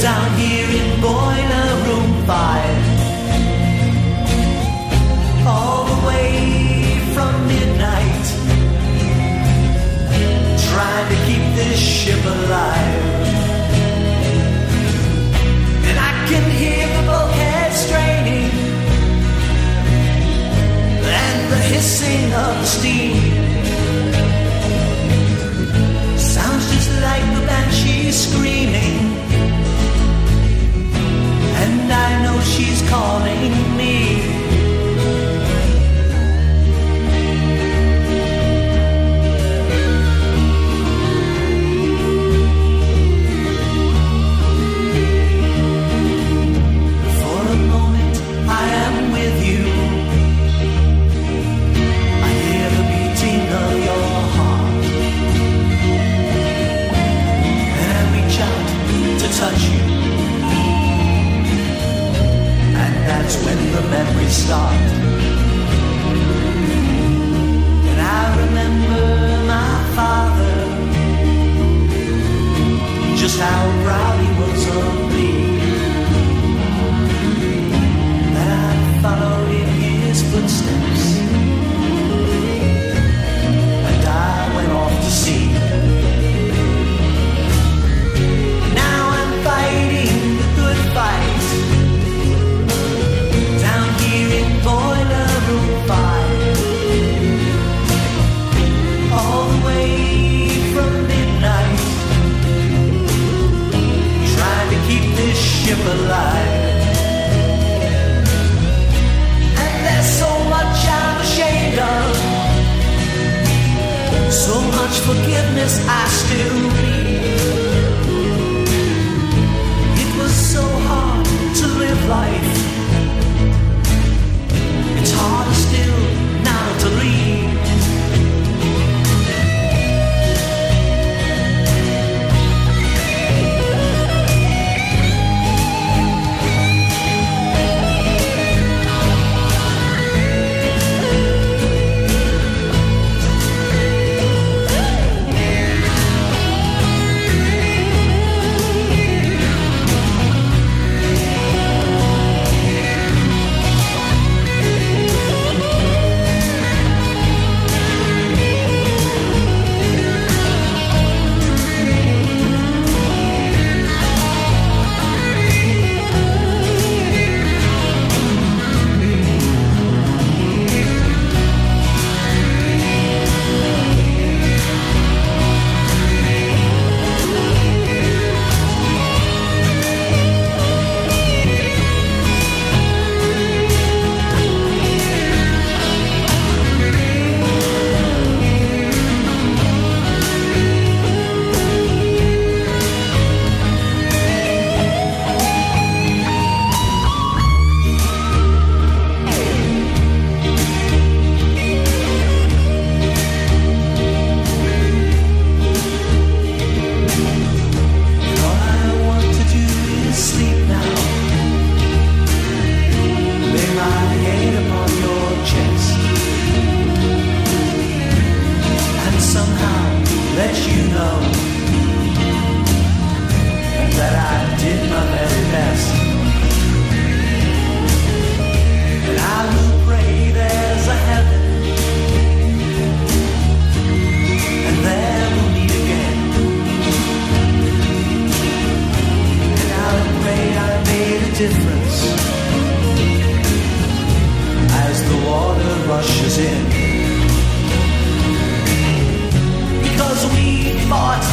down here in Boiler Room 5, all the way from midnight, trying to keep this ship alive. And I can hear the bulkhead straining and the hissing of the steam. Sounds just like the banshee screaming, and I know she's calling me. For a moment I am with you. I hear the beating of your heart, and I reach out to touch you. That's when the memories start. And I remember my father, just how proud he was of me, that I followed in his footsteps, and I went off to sea. Now I'm fighting the good fight, Boiler Room 5, all the way from midnight, trying to keep this ship alive. And there's so much I'm ashamed of, so much forgiveness I still need. It was so hard to live life, it's harder still now to leave. Rushes in, because we fought